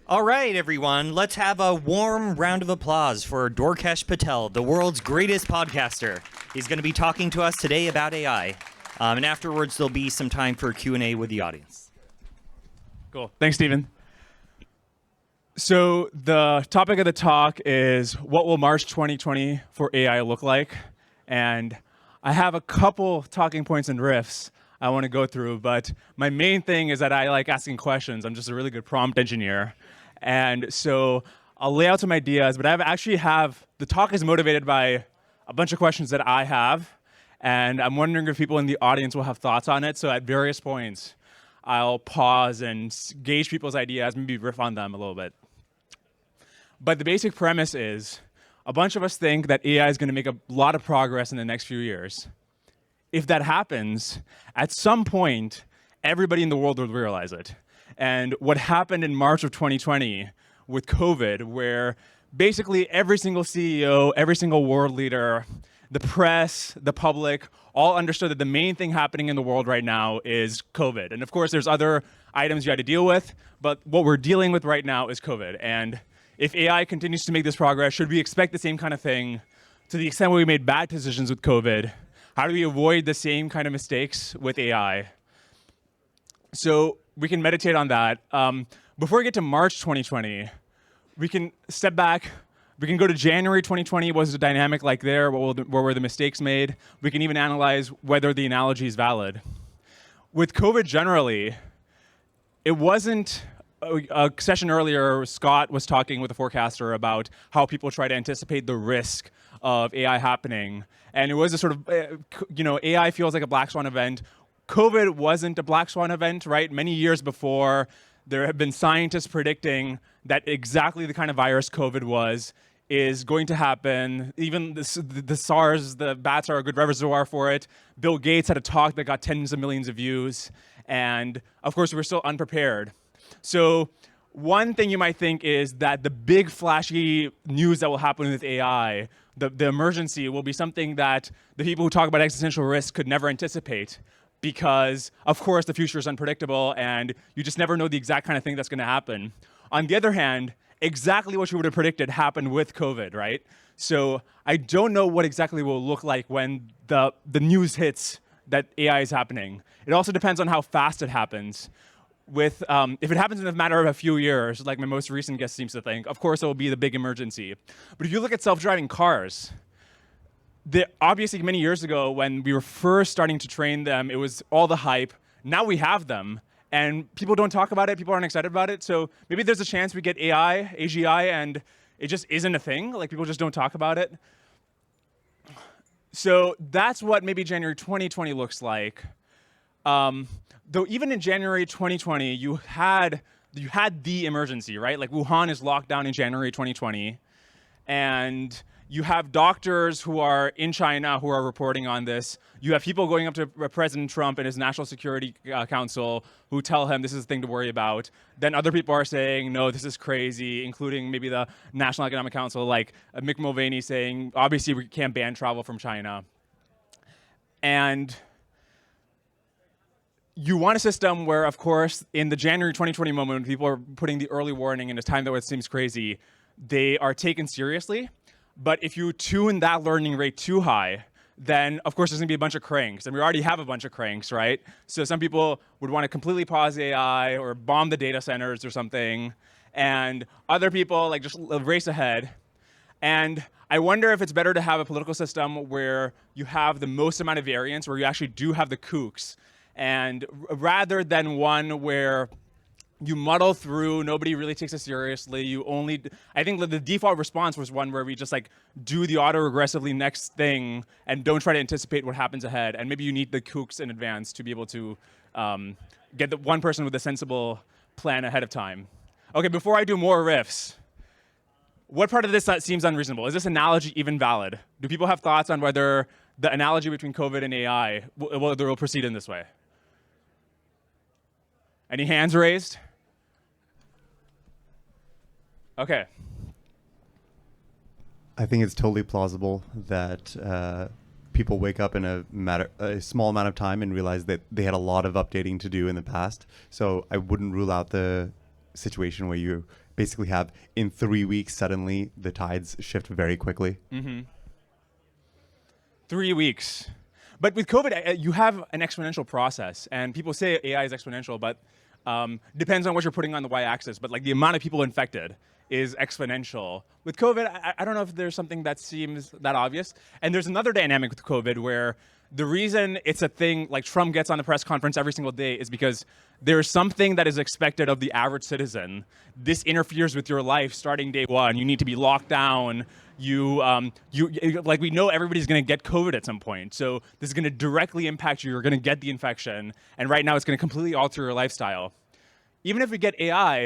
All right, everyone, let's have a warm round of applause for Dwarkesh Patel, the world's greatest podcaster. He's going to be talking to us today about AI. And afterwards, there'll be some time for Q&A with the audience. Cool. Thanks, Stephen. So the topic of the talk is what will March 2020 for AI look like? And I have a couple talking points and riffs I want to go through, but my main thing is that I like asking questions. I'm just a really good prompt engineer. And so I'll lay out some ideas, but the talk is motivated by a bunch of questions that I have, and I'm wondering if people in the audience will have thoughts on it. So at various points, I'll pause and gauge people's ideas, maybe riff on them a little bit. But the basic premise is a bunch of us think that AI is going to make a lot of progress in the next few years. If that happens, at some point, everybody in the world will realize it. And what happened in March of 2020 with COVID, where basically every single CEO, every single world leader, the press, the public, all understood that the main thing happening in the world right now is COVID. And of course, there's other items you had to deal with, but what we're dealing with right now is COVID. And if AI continues to make this progress, should we expect the same kind of thing to the extent where we made bad decisions with COVID? How do we avoid the same kind of mistakes with AI? So we can meditate on that. Before we get to March 2020, we can step back. We can go to January 2020. What was the dynamic like there? What were the mistakes made? We can even analyze whether the analogy is valid. With COVID generally, it wasn't a session earlier, Scott was talking with a forecaster about how people try to anticipate the risk of AI happening. And it was a sort of, AI feels like a black swan event. COVID wasn't a black swan event, right? Many years before, there have been scientists predicting that exactly the kind of virus COVID was is going to happen. Even the SARS, the bats are a good reservoir for it. Bill Gates had a talk that got tens of millions of views. And of course, we're still unprepared. So one thing you might think is that the big flashy news that will happen with AI, the emergency, will be something that the people who talk about existential risk could never anticipate, because of course the future is unpredictable and you just never know the exact kind of thing that's going to happen. On the other hand, exactly what you would have predicted happened with COVID, right? So I don't know what exactly will look like when the news hits that AI is happening. It also depends on how fast it happens. If it happens in a matter of a few years, like my most recent guest seems to think, of course it will be the big emergency. But if you look at self-driving cars, obviously many years ago when we were first starting to train them, it was all the hype. Now we have them, and people don't talk about it, people aren't excited about it. So maybe there's a chance we get AGI, and it just isn't a thing, like people just don't talk about it. So that's what maybe January 2020 looks like. Though even in January 2020, you had the emergency, right? Like Wuhan is locked down in January 2020, and you have doctors who are in China who are reporting on this. You have people going up to President Trump and his National Security Council who tell him this is a thing to worry about. Then other people are saying, no, this is crazy, including maybe the National Economic Council, like Mick Mulvaney saying, obviously we can't ban travel from China. And you want a system where, of course, in the January 2020 moment, when people are putting the early warning in a time that it seems crazy, they are taken seriously. But if you tune that learning rate too high, then of course there's gonna be a bunch of cranks, and we already have a bunch of cranks, right? So some people would want to completely pause AI or bomb the data centers or something, and other people like just race ahead. And I wonder if it's better to have a political system where you have the most amount of variance, where you actually do have the kooks, and rather than one where you muddle through, nobody really takes it seriously. I think the default response was one where we just like do the auto-regressively next thing and don't try to anticipate what happens ahead. And maybe you need the kooks in advance to be able to get the one person with a sensible plan ahead of time. Okay, before I do more riffs, what part of this seems unreasonable? Is this analogy even valid? Do people have thoughts on whether the analogy between COVID and AI will proceed in this way? Any hands raised? Okay. I think it's totally plausible that people wake up in a small amount of time and realize that they had a lot of updating to do in the past. So I wouldn't rule out the situation where you basically have in 3 weeks suddenly the tides shift very quickly? 3 weeks. But with COVID, you have an exponential process, and people say AI is exponential, but depends on what you're putting on the y-axis. But like the amount of people infected is exponential. With COVID, I don't know if there's something that seems that obvious. And there's another dynamic with COVID where the reason it's a thing, like Trump gets on a press conference every single day, is because there's something that is expected of the average citizen. This interferes with your life starting day one. You need to be locked down. Like we know everybody's going to get COVID at some point. So this is going to directly impact you. You're going to get the infection. And right now it's going to completely alter your lifestyle. Even if we get AI,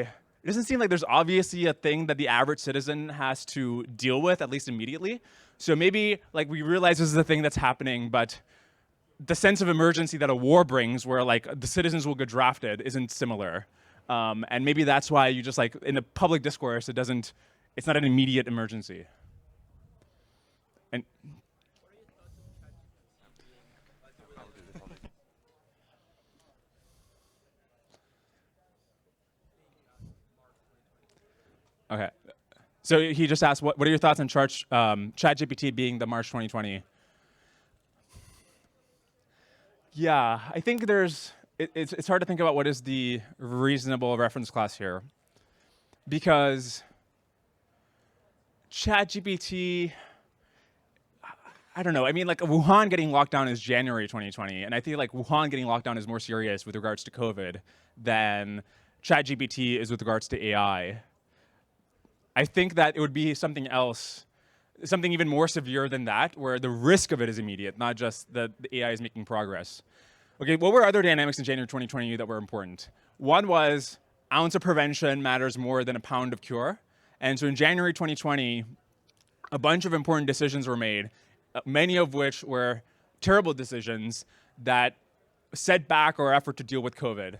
it doesn't seem like there's obviously a thing that the average citizen has to deal with, at least immediately. So maybe like we realize this is a thing that's happening, but the sense of emergency that a war brings, where like the citizens will get drafted, isn't similar. And maybe that's why you just like in the public discourse, it's not an immediate emergency. And okay, so he just asked, what are your thoughts on ChatGPT being the March 2020? Yeah, I think it's hard to think about what is the reasonable reference class here, because ChatGPT, I don't know. I mean, like Wuhan getting locked down is January 2020, and I feel like Wuhan getting locked down is more serious with regards to COVID than ChatGPT is with regards to AI. I think that it would be something else, something even more severe than that, where the risk of it is immediate, not just that the AI is making progress. Okay, what were other dynamics in January 2020 that were important? One was ounce of prevention matters more than a pound of cure. And so in January 2020, a bunch of important decisions were made, many of which were terrible decisions that set back our effort to deal with COVID.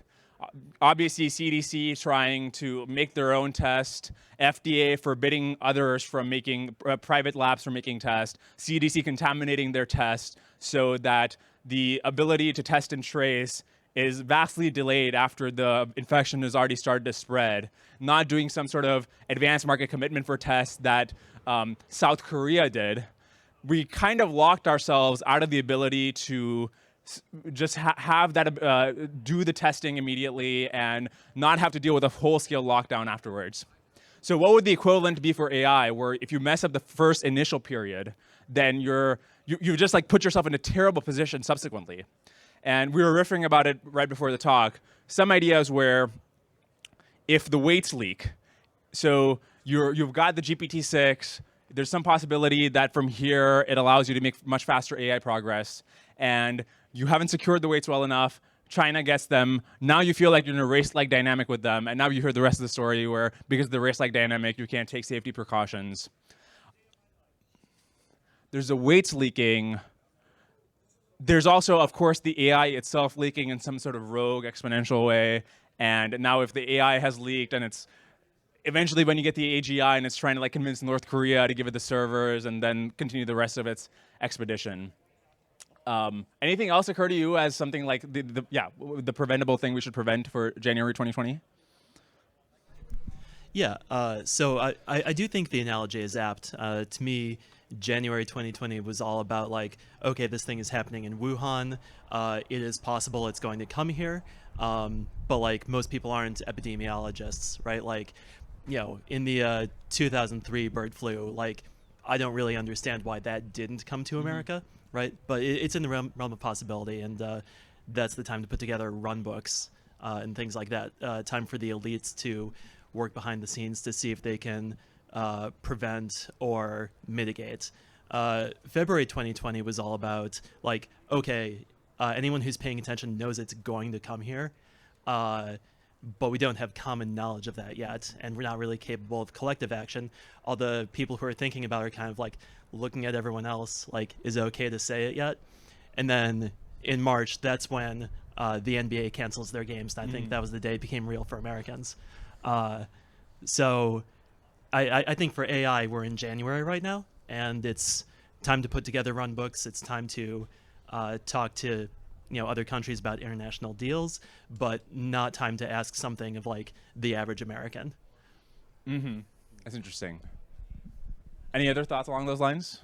Obviously, CDC trying to make their own test, FDA forbidding others from making, private labs from making tests, CDC contaminating their test so that the ability to test and trace is vastly delayed after the infection has already started to spread, not doing some sort of advanced market commitment for tests that South Korea did. We kind of locked ourselves out of the ability to just have that, do the testing immediately and not have to deal with a whole-scale lockdown afterwards. So what would the equivalent be for AI, where if you mess up the first initial period, then you just like put yourself in a terrible position subsequently? And we were riffing about it right before the talk. Some ideas where if the weights leak, so you've got the GPT-6, there's some possibility that from here it allows you to make much faster AI progress, and you haven't secured the weights well enough, China gets them, now you feel like you're in a race-like dynamic with them, and now you hear the rest of the story where because of the race-like dynamic, you can't take safety precautions. There's the weights leaking. There's also, of course, the AI itself leaking in some sort of rogue exponential way, and now if the AI has leaked and it's eventually when you get the AGI and it's trying to like convince North Korea to give it the servers and then continue the rest of its expedition. Anything else occur to you as something like the preventable thing we should prevent for January 2020? Yeah, so I do think the analogy is apt. To me, January 2020 was all about like, okay, this thing is happening in Wuhan. It is possible it's going to come here. But like most people aren't epidemiologists, right? Like, you know, in the 2003 bird flu, like I don't really understand why that didn't come to America, right? But it's in the realm of possibility, and that's the time to put together run books and things like that. Time for the elites to work behind the scenes to see if they can prevent or mitigate. February 2020 was all about like, okay, anyone who's paying attention knows it's going to come here, but we don't have common knowledge of that yet, and we're not really capable of collective action. All the people who are thinking about it are kind of like looking at everyone else, like, is it okay to say it yet? And then in March, that's when the NBA cancels their games. And I think that was the day it became real for Americans. So I think for AI, we're in January right now, and it's time to put together run books. It's time to talk to other countries about international deals, but not time to ask something of like the average American. Mm-hmm. That's interesting. Any other thoughts along those lines?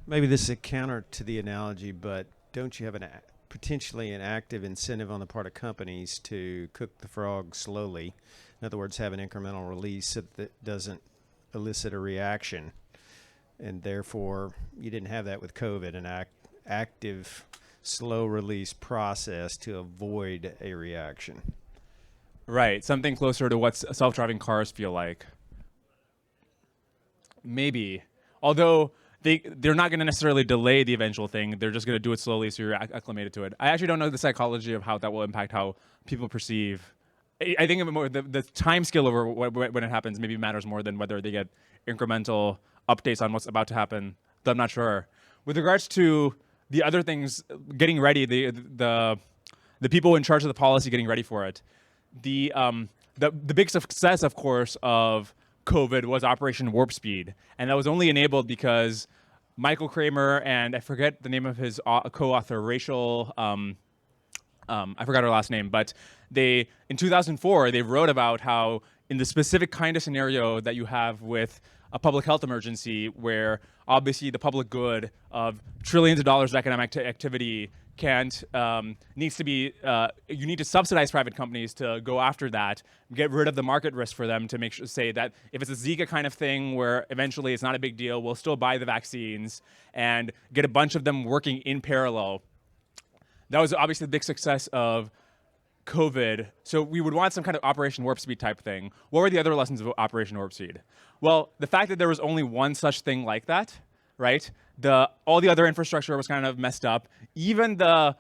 Maybe this is a counter to the analogy, but don't you have potentially an active incentive on the part of companies to cook the frog slowly? In other words, have an incremental release so that doesn't elicit a reaction. And therefore, you didn't have that with COVID, an active, slow release process to avoid a reaction. Right, something closer to what self-driving cars feel like. Maybe. Although they're not going to necessarily delay the eventual thing. They're just going to do it slowly so you're acclimated to it. I actually don't know the psychology of how that will impact how people perceive. I think more the time scale over when it happens maybe matters more than whether they get incremental updates on what's about to happen. Though I'm not sure. With regards to the other things, getting ready, the people in charge of the policy getting ready for it, the big success, of course, of COVID was Operation Warp Speed, and that was only enabled because Michael Kramer and I forget the name of his co-author, Rachel. I forgot her last name, but in 2004 they wrote about how in the specific kind of scenario that you have with a public health emergency, where obviously the public good of trillions of dollars of economic activity needs to be, you need to subsidize private companies to go after that, get rid of the market risk for them to make sure, say that if it's a Zika kind of thing where eventually it's not a big deal, we'll still buy the vaccines and get a bunch of them working in parallel. That was obviously the big success of COVID. So we would want some kind of Operation Warp Speed type thing. What were the other lessons of Operation Warp Speed? Well, the fact that there was only one such thing like that, right? All the other infrastructure was kind of messed up. Even the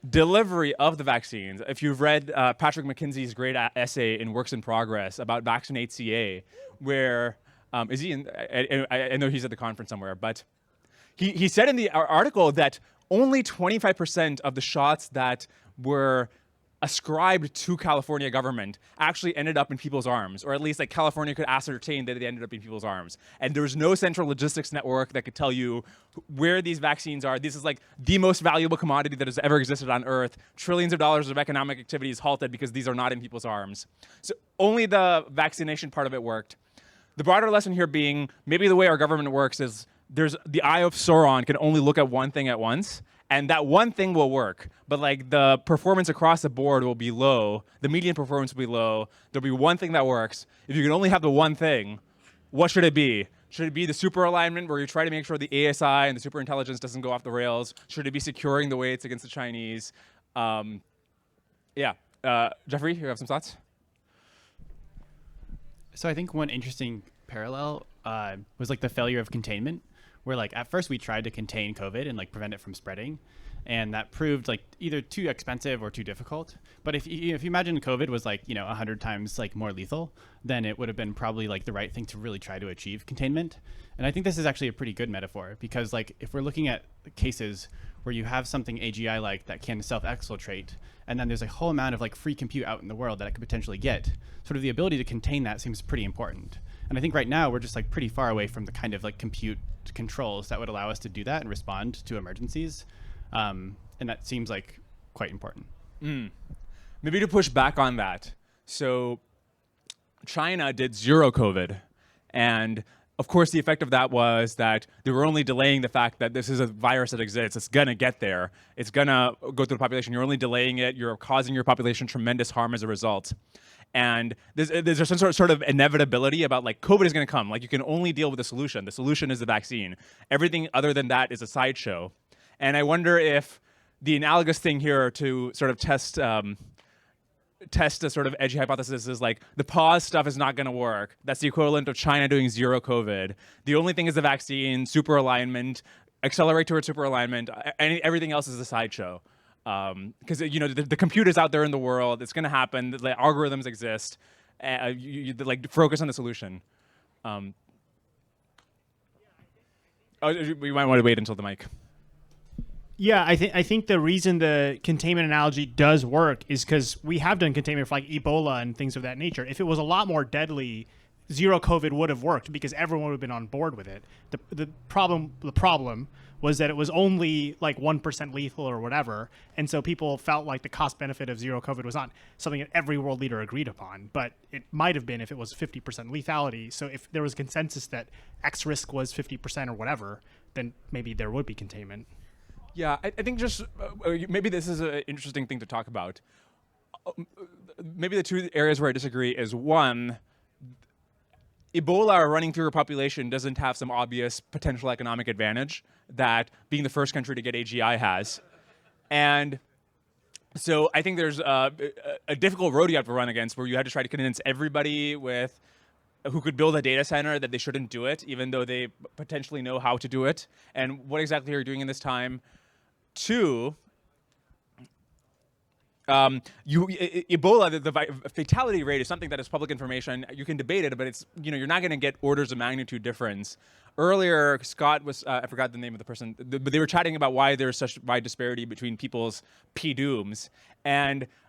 delivery of the vaccines. If you've read Patrick McKinsey's great essay in Works in Progress about Vaccinate CA, where is he in? I know he's at the conference somewhere, but he said in the article that only 25% of the shots that were ascribed to California government actually ended up in people's arms, or at least like California could ascertain that they ended up in people's arms. And there was no central logistics network that could tell you where these vaccines are. This is like the most valuable commodity that has ever existed on Earth. Trillions of dollars of economic activity is halted because these are not in people's arms. So only the vaccination part of it worked. The broader lesson here being, maybe the way our government works is there's the eye of Sauron can only look at one thing at once. And that one thing will work, but like the performance across the board will be low. The median performance will be low. There'll be one thing that works. If you can only have the one thing, what should it be? Should it be the super alignment where you try to make sure the ASI and the super intelligence doesn't go off the rails? Should it be securing the weights against the Chinese? Jeffrey, you have some thoughts? So I think one interesting parallel was like the failure of containment, where like at first we tried to contain COVID and like prevent it from spreading, and that proved like either too expensive or too difficult. But if you imagine COVID was like 100 times like more lethal, then it would have been probably like the right thing to really try to achieve containment. And I think this is actually a pretty good metaphor, because like if we're looking at cases where you have something AGI like that can self-exfiltrate, and then there's a whole amount of like free compute out in the world that it could potentially get, sort of the ability to contain that seems pretty important. And I think right now we're just like pretty far away from the kind of like compute controls that would allow us to do that and respond to emergencies. And that seems like quite important. Maybe to push back on that. So China did zero COVID. And of course, the effect of that was that they were only delaying the fact that this is a virus that exists. It's going to get there. It's going to go through the population. You're only delaying it. You're causing your population tremendous harm as a result. And there's some sort of inevitability about like COVID is going to come. Like you can only deal with the solution. The solution is the vaccine. Everything other than that is a sideshow. And I wonder if the analogous thing here to sort of test a sort of edgy hypothesis is like the pause stuff is not going to work. That's the equivalent of China doing zero COVID. The only thing is the vaccine, super alignment, accelerate towards super alignment. Everything else is a sideshow. Because the computer's out there in the world, it's going to happen. The algorithms exist. You like focus on the solution. We might want to wait until the mic. Yeah, I think the reason the containment analogy does work is because we have done containment for like Ebola and things of that nature. If it was a lot more deadly, zero COVID would have worked because everyone would have been on board with it. The problem was that it was only like 1% lethal or whatever, and so people felt like the cost benefit of zero COVID was not something that every world leader agreed upon, but it might have been if it was 50% lethality. So if there was consensus that X risk was 50% or whatever, then maybe there would be containment. Yeah, I think just maybe this is an interesting thing to talk about. Maybe the two areas where I disagree is one, Ebola running through a population doesn't have some obvious potential economic advantage that being the first country to get AGI has. And so I think there's a difficult road you have to run against where you had to try to convince everybody who could build a data center that they shouldn't do it, even though they potentially know how to do it. And what exactly are you doing in this time? Two, Ebola, the fatality rate is something that is public information. You can debate it, but it's, you're not going to get orders of magnitude difference. Earlier, Scott was, I forgot the name of the person, but they were chatting about why there's such wide disparity between people's PDOOMs.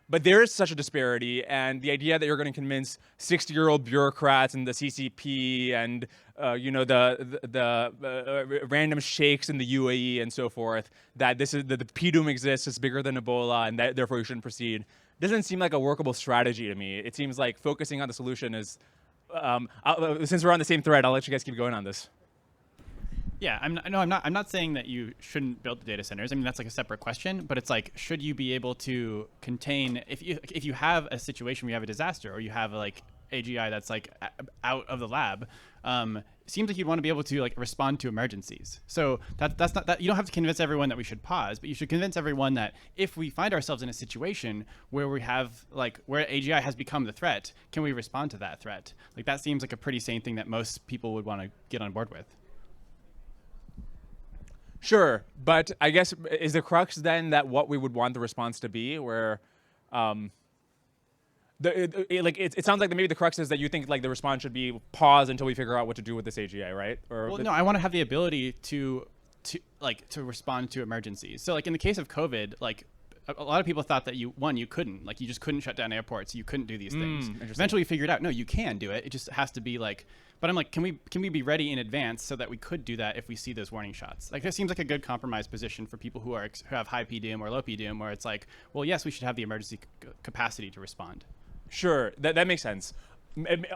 But there is such a disparity, and the idea that you're going to convince 60-year-old bureaucrats and the CCP and the random sheikhs in the UAE and so forth that the PDOOM exists, is bigger than Ebola, and that therefore you shouldn't proceed, doesn't seem like a workable strategy to me. It seems like focusing on the solution is. Since we're on the same thread, I'll let you guys keep going on this. Yeah, I'm not saying that you shouldn't build the data centers. I mean, that's like a separate question, but it's like, should you be able to contain if you have a situation where you have a disaster or you have like AGI that's like out of the lab, it seems like you'd want to be able to like respond to emergencies. So that's not that you don't have to convince everyone that we should pause, but you should convince everyone that if we find ourselves in a situation where we have where AGI has become the threat, can we respond to that threat? Like that seems like a pretty sane thing that most people would want to get on board with. Sure, but I guess is the crux then that what we would want the response to be, where, it sounds like maybe the crux is that you think like the response should be pause until we figure out what to do with this AGI, right? No, I want to have the ability to respond to emergencies. So like in the case of COVID, like a lot of people thought that you couldn't, like you just couldn't shut down airports, you couldn't do these things. Eventually we figured out, no, you can do it. It just has to be like. But I'm like, can we be ready in advance so that we could do that if we see those warning shots? Like, that seems like a good compromise position for people who have high PDOOM or low PDOOM, where it's like, well, yes, we should have the emergency capacity to respond. Sure, that makes sense.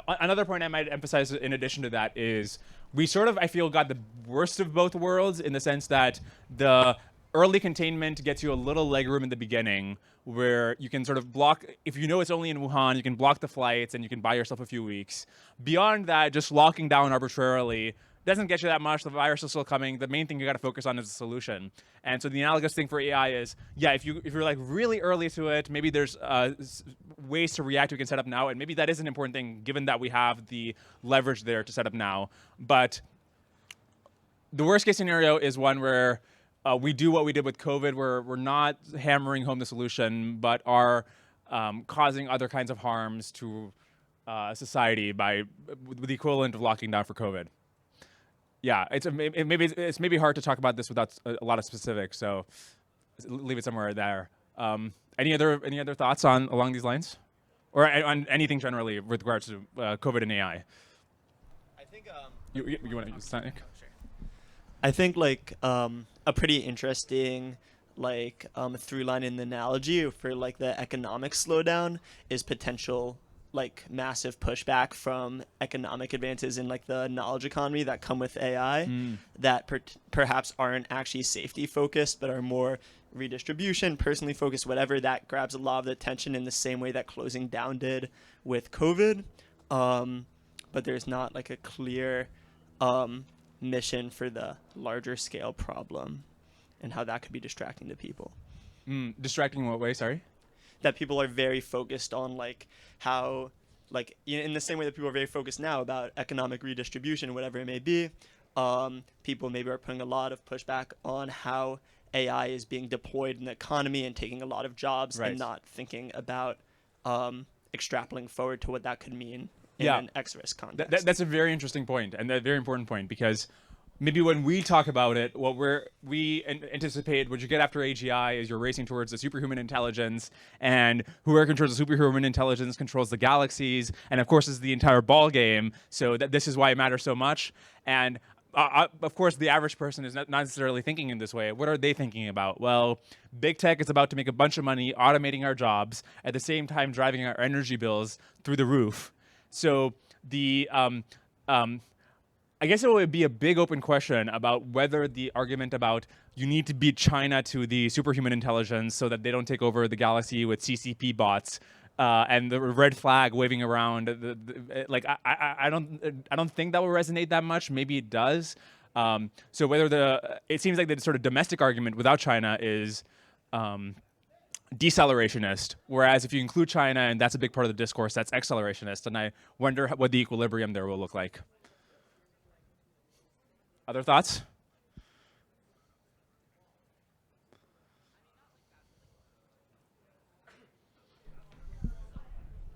Another point I might emphasize in addition to that is we sort of, I feel, got the worst of both worlds in the sense that the early containment gets you a little legroom in the beginning where you can sort of block, if you know it's only in Wuhan, you can block the flights and you can buy yourself a few weeks. Beyond that, just locking down arbitrarily doesn't get you that much. The virus is still coming. The main thing you got to focus on is the solution. And so the analogous thing for AI is, yeah, if you're like really early to it, maybe there's ways to react we can set up now. And maybe that is an important thing given that we have the leverage there to set up now. But the worst case scenario is one where we do what we did with COVID, where we're not hammering home the solution, but are causing other kinds of harms to society with the equivalent of locking down for COVID. Yeah, it's maybe hard to talk about this without a lot of specifics, so leave it somewhere there. Any other thoughts along these lines, or on anything generally with regards to COVID and AI? I think you want to use that, Nick? I think a pretty interesting through line in the analogy for the economic slowdown is potential massive pushback from economic advances in the knowledge economy that come with AI that perhaps aren't actually safety focused but are more redistribution, personally focused, whatever, that grabs a lot of the attention in the same way that closing down did with COVID. But there's not a clear mission for the larger scale problem and how that could be distracting to people. Distracting in what way, sorry? That people are very focused on how in the same way that people are very focused now about economic redistribution, whatever it may be, people maybe are putting a lot of pushback on how AI is being deployed in the economy and taking a lot of jobs, right, and not thinking about extrapolating forward to what that could mean in an X-risk context. That's a very interesting point and a very important point, because maybe when we talk about it, what we anticipate what you get after AGI is you're racing towards the superhuman intelligence, and whoever controls the superhuman intelligence controls the galaxies, and of course is the entire ball game. So that this is why it matters so much. And of course, the average person is not necessarily thinking in this way. What are they thinking about? Well, big tech is about to make a bunch of money automating our jobs, at the same time driving our energy bills through the roof. So the I guess it would be a big open question about whether the argument about you need to beat China to the superhuman intelligence so that they don't take over the galaxy with CCP bots and the red flag waving around, I don't think that will resonate that much. Maybe it does. So whether it seems like the sort of domestic argument without China is decelerationist, whereas if you include China and that's a big part of the discourse, that's accelerationist. And I wonder what the equilibrium there will look like. Other thoughts?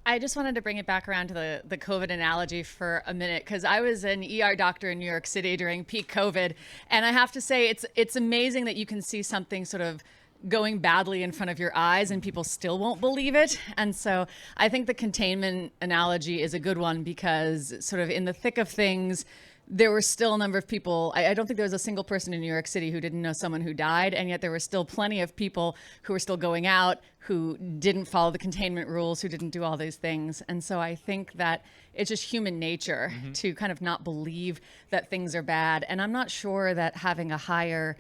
I just wanted to bring it back around to the COVID analogy for a minute, because I was an ER doctor in New York City during peak COVID, and I have to say it's amazing that you can see something sort of going badly in front of your eyes and people still won't believe it. And so I think the containment analogy is a good one, because sort of in the thick of things, there were still a number of people. I don't think there was a single person in New York City who didn't know someone who died, and yet there were still plenty of people who were still going out, who didn't follow the containment rules, who didn't do all these things. And so I think that it's just human nature to kind of not believe that things are bad. And I'm not sure that having a higher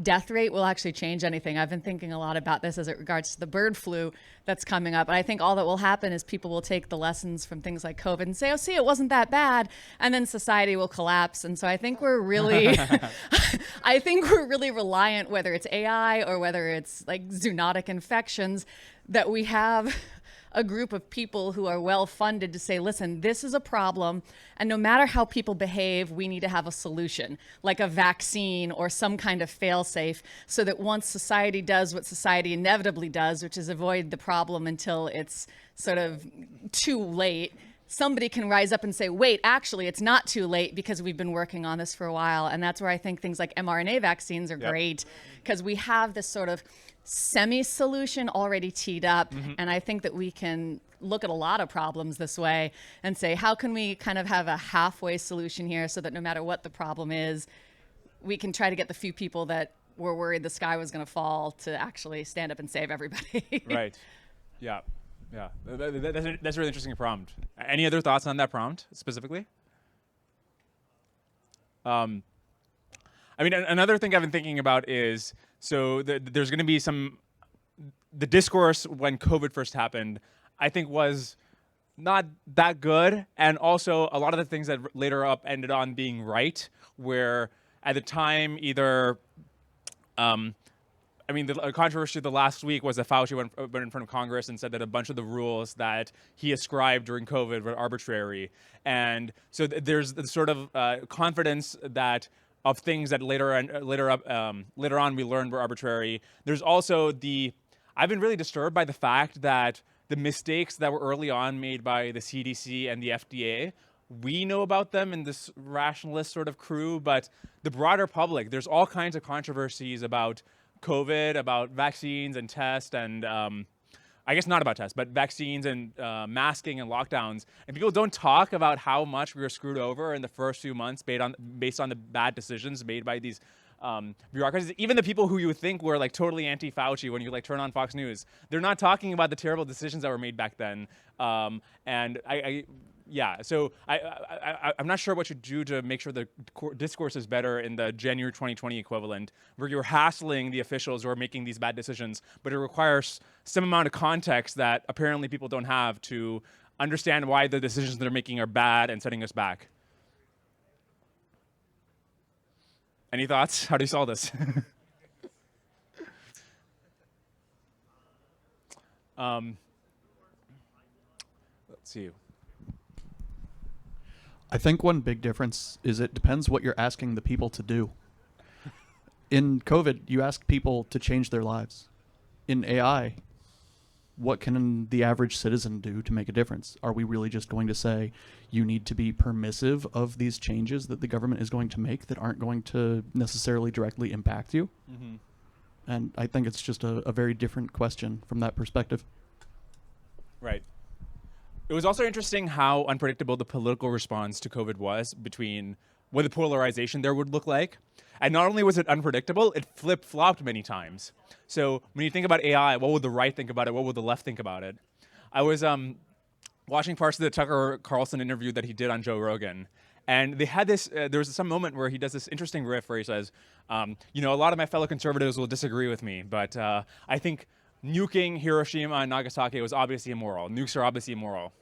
death rate will actually change anything. I've been thinking a lot about this as it regards to the bird flu that's coming up. And I think all that will happen is people will take the lessons from things like COVID and say, oh, see, it wasn't that bad. And then society will collapse. And so I think we're really, I think we're really reliant, whether it's AI or whether it's like zoonotic infections, that we have a group of people who are well funded to say, listen, this is a problem, and no matter how people behave, we need to have a solution, like a vaccine or some kind of fail-safe, so that once society does what society inevitably does, which is avoid the problem until it's sort of too late, somebody can rise up and say, wait, actually, it's not too late because we've been working on this for a while. And that's where I think things like mRNA vaccines are great, because we have this sort of semi-solution already teed up. And I think that we can look at a lot of problems this way and say, how can we kind of have a halfway solution here so that no matter what the problem is, we can try to get the few people that were worried the sky was going to fall to actually stand up and save everybody. Right. Yeah. Yeah. That's a really interesting prompt. Any other thoughts on that prompt specifically? I mean, another thing I've been thinking about is, so there's going to be the discourse when COVID first happened, I think was not that good. And also a lot of the things that later up ended on being right, where at the time either, I mean, the controversy the last week was that Fauci went in front of Congress and said that a bunch of the rules that he ascribed during COVID were arbitrary. And so there's the sort of confidence that of things that later on we learned were arbitrary. There's also I've been really disturbed by the fact that the mistakes that were early on made by the CDC and the FDA, we know about them in this rationalist sort of crew, but the broader public, there's all kinds of controversies about COVID, about vaccines and tests, and I guess not about tests, but vaccines and masking and lockdowns. And people don't talk about how much we were screwed over in the first few months based on the bad decisions made by these bureaucracies. Even the people who you would think were like totally anti-Fauci when you like turn on Fox News, they're not talking about the terrible decisions that were made back then. And so I'm not sure what you do to make sure the discourse is better in the January 2020 equivalent, where you're hassling the officials who are making these bad decisions, but it requires some amount of context that apparently people don't have to understand why the decisions they're making are bad and setting us back. Any thoughts? How do you solve this? Let's see. I think one big difference is it depends what you're asking the people to do. In COVID, you ask people to change their lives. In AI, what can the average citizen do to make a difference? Are we really just going to say you need to be permissive of these changes that the government is going to make that aren't going to necessarily directly impact you? Mm-hmm. And I think it's just a very different question from that perspective. Right. It was also interesting how unpredictable the political response to COVID was between what the polarization there would look like. And not only was it unpredictable, it flip-flopped many times. So when you think about AI, what would the right think about it? What would the left think about it? I was watching parts of the Tucker Carlson interview that he did on Joe Rogan. And they had this, there was some moment where he does this interesting riff where he says, you know, a lot of my fellow conservatives will disagree with me, but I think nuking Hiroshima and Nagasaki was obviously immoral. Nukes are obviously immoral.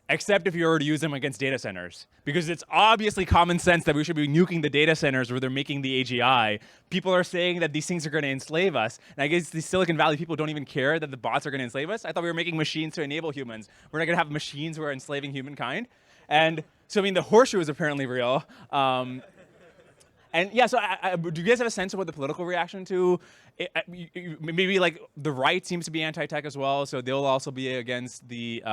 Except if you were to use them against data centers. Because it's obviously common sense that we should be nuking the data centers where they're making the AGI. People are saying that these things are going to enslave us. And I guess the Silicon Valley people don't even care that the bots are going to enslave us. I thought we were making machines to enable humans. We're not going to have machines who are enslaving humankind. And so, I mean, the horseshoe is apparently real. And yeah, so do you guys have a sense of what the political reaction to it, maybe like the right seems to be anti-tech as well, so they'll also be against the,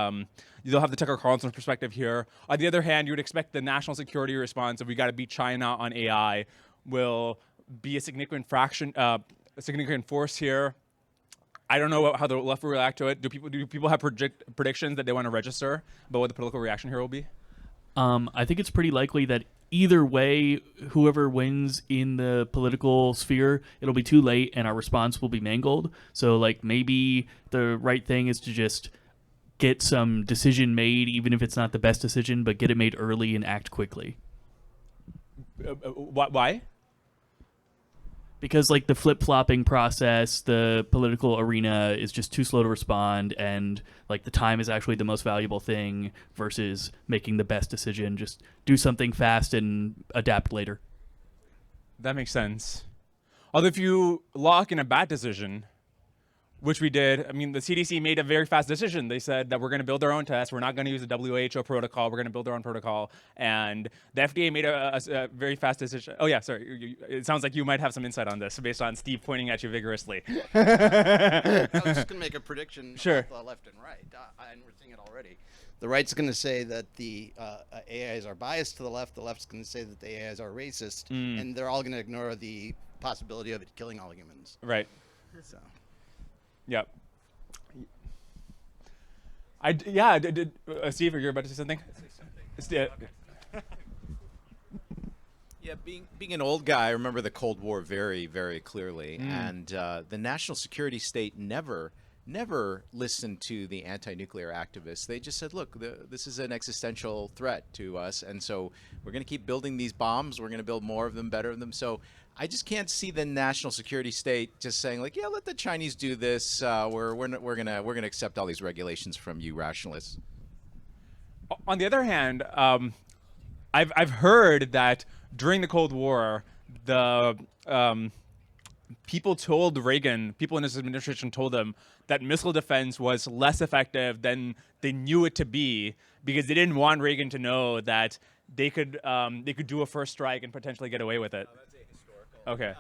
they'll have the Tucker Carlson perspective here. On the other hand, you would expect the national security response, if we got to beat China on AI, will be a significant fraction, a significant force here. I don't know how the left will react to it. Do people have predictions that they want to register about what the political reaction here will be? I think it's pretty likely that either way, whoever wins in the political sphere, it'll be too late and our response will be mangled. So, like, maybe the right thing is to just get some decision made, even if it's not the best decision, but get it made early and act quickly. Why? Because, like, the flip-flopping process, the political arena is just too slow to respond, and, like, the time is actually the most valuable thing versus making the best decision. Just do something fast and adapt later. That makes sense. Although if you lock in a bad decision, which we did, I mean, the CDC made a very fast decision. They said that we're going to build our own test. We're not going to use the WHO protocol. We're going to build our own protocol. And the FDA made a very fast decision. Oh, yeah, sorry. It sounds like you might have some insight on this based on Steve pointing at you vigorously. I was just going to make a prediction Sure. about the left and right, and we're seeing it already. The right's going to say that the AIs are biased to the left's going to say that the AIs are racist, and they're all going to ignore the possibility of it killing all humans. Right. So. Yep. Steve, you're about to say something? Yeah, being an old guy, I remember the Cold War very, very clearly, and the national security state never listened to the anti-nuclear activists. They just said, look, this is an existential threat to us, and so we're going to keep building these bombs. We're going to build more of them, better of them. So I just can't see the national security state just saying, like, yeah, let the Chinese do this. We're gonna accept all these regulations from you rationalists. On the other hand, I've heard that during the Cold War, the people told Reagan, people in his administration told him that missile defense was less effective than they knew it to be because they didn't want Reagan to know that they could do a first strike and potentially get away with it. That's ahistorical. Okay.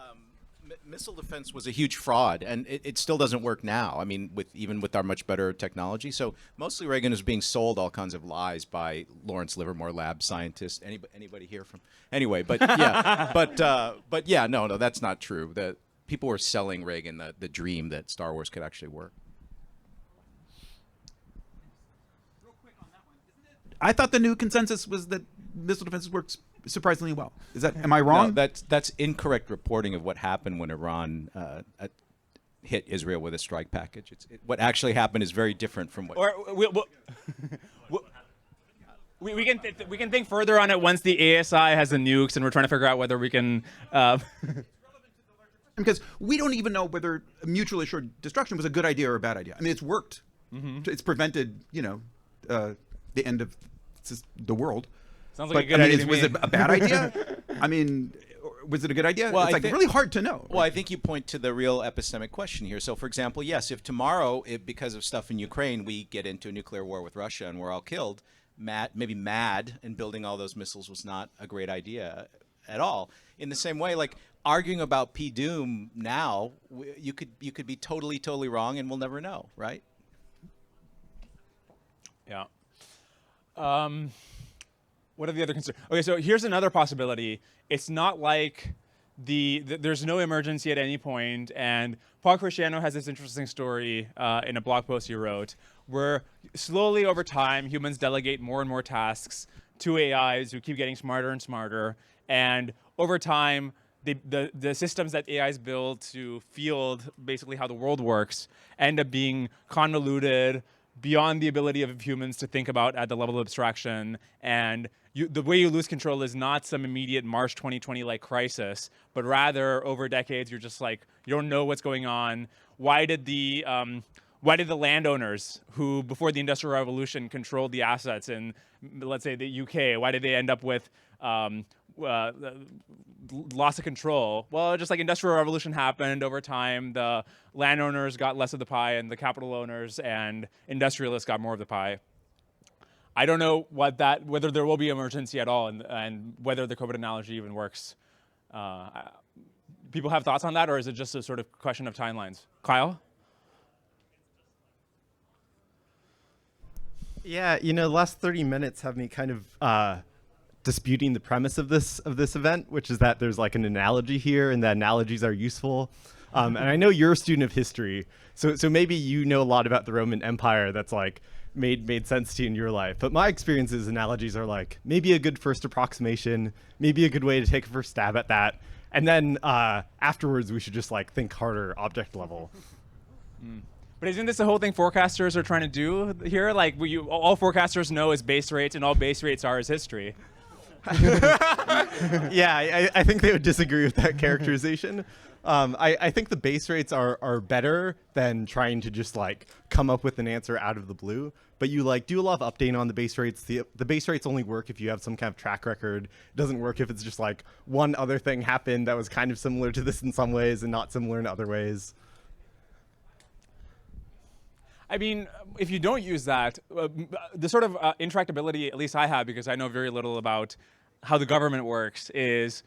Missile defense was a huge fraud, and it still doesn't work now. I mean, even with our much better technology. So mostly Reagan is being sold all kinds of lies by Lawrence Livermore lab scientists. Anybody here from? Anyway, but yeah, but yeah, no, that's not true. The people were selling Reagan the dream that Star Wars could actually work. I thought the new consensus was that missile defenses works surprisingly well. Am I wrong? No, that's incorrect reporting of what happened when Iran hit Israel with a strike package. What actually happened is very different from what. We can think further on it once the ASI has the nukes, and we're trying to figure out whether we can. Because we don't even know whether mutually assured destruction was a good idea or a bad idea. I mean, it's worked. It's prevented, the end of the world. Sounds like a good idea to me. Was it a bad idea? I mean, was it a good idea? Well, it's really hard to know. Well, I think you point to the real epistemic question here. So, for example, yes, if tomorrow, because of stuff in Ukraine, we get into a nuclear war with Russia and we're all killed, maybe mad, and building all those missiles was not a great idea at all. In the same way, like arguing about P-Doom now, you could be totally wrong, and we'll never know, right? Yeah. What are the other concerns? Okay, so here's another possibility. It's not like there's no emergency at any point, and Paul Cristiano has this interesting story in a blog post he wrote, where slowly over time, humans delegate more and more tasks to AIs who keep getting smarter and smarter, and over time, the systems that AIs build to field basically how the world works end up being convoluted, beyond the ability of humans to think about at the level of abstraction. And the way you lose control is not some immediate March 2020-like crisis, but rather over decades, you're just like, you don't know what's going on. Why did the landowners who, before the Industrial Revolution, controlled the assets in, let's say, the UK, why did they end up with loss of control? Well, just like Industrial Revolution happened over time, the landowners got less of the pie and the capital owners and industrialists got more of the pie. I don't know whether there will be emergency at all and whether the COVID analogy even works. People have thoughts on that, or is it just a sort of question of timelines? Kyle? Yeah, the last 30 minutes have me kind of disputing the premise of this event, which is that there's like an analogy here and that analogies are useful. And I know you're a student of history, so maybe you know a lot about the Roman Empire that's like made sense to you in your life. But my experience is analogies are like maybe a good first approximation, maybe a good way to take a first stab at that. And then afterwards, we should just like think harder object level. But isn't this the whole thing forecasters are trying to do here? Like all forecasters know is base rates, and all base rates are is history. Yeah, I think they would disagree with that characterization. I think the base rates are better than trying to just like come up with an answer out of the blue. But you like do a lot of updating on the base rates. The base rates only work if you have some kind of track record. It doesn't work if it's just like one other thing happened that was kind of similar to this in some ways and not similar in other ways. I mean, if you don't use that, the sort of intractability, at least I have, because I know very little about how the government works, is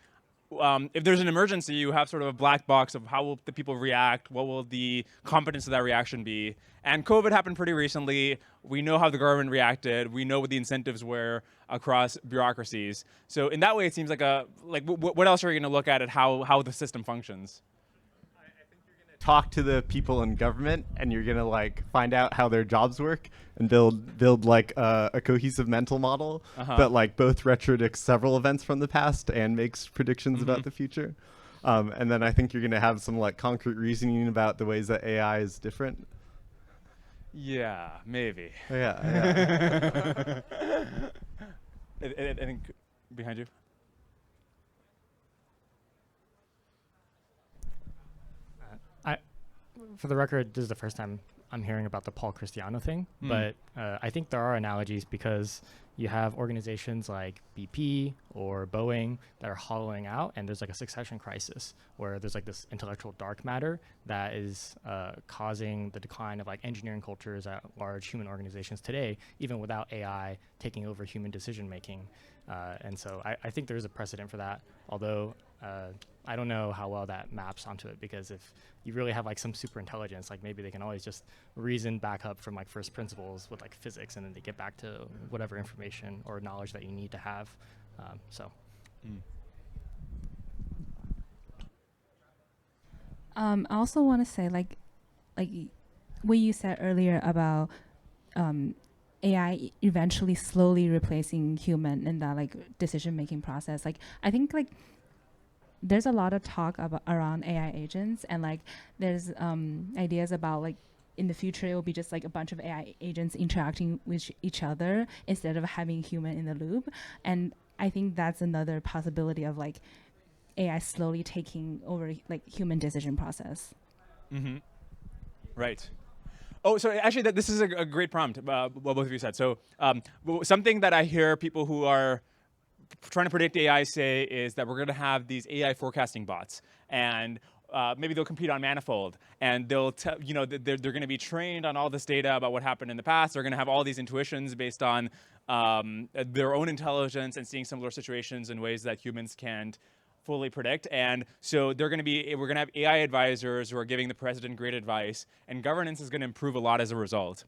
if there's an emergency, you have sort of a black box of how will the people react, what will the competence of that reaction be. And COVID happened pretty recently. We know how the government reacted. We know what the incentives were across bureaucracies. So in that way, it seems like what else are you going to look at how the system functions? Talk to the people in government, and you're gonna like find out how their jobs work and build like a cohesive mental model that like both retrodicts several events from the past and makes predictions about the future. And then I think you're gonna have some like concrete reasoning about the ways that AI is different. Yeah, maybe. Yeah. I think behind you. For the record, this is the first time I'm hearing about the Paul Cristiano thing, but I think there are analogies because you have organizations like BP or Boeing that are hollowing out, and there's like a succession crisis where there's like this intellectual dark matter that is causing the decline of like engineering cultures at large human organizations today, even without AI taking over human decision making. And so I think there is a precedent for that, although I don't know how well that maps onto it, because if you really have like some super intelligence, like maybe they can always just reason back up from like first principles with like physics, and then they get back to whatever information or knowledge that you need to have. I also want to say like what you said earlier about AI eventually slowly replacing human in that like decision making process. Like I think like there's a lot of talk around AI agents, and like there's ideas about like in the future it will be just like a bunch of AI agents interacting with each other instead of having human in the loop. And I think that's another possibility of like AI slowly taking over like human decision process. Right. Oh, so actually this is a great prompt, what both of you said. So something that I hear people who are trying to predict AI say is that we're going to have these AI forecasting bots, and maybe they'll compete on Manifold, and they'll they're going to be trained on all this data about what happened in the past. They're going to have all these intuitions based on their own intelligence and seeing similar situations in ways that humans can't fully predict. And so we're going to have AI advisors who are giving the president great advice, and governance is going to improve a lot as a result.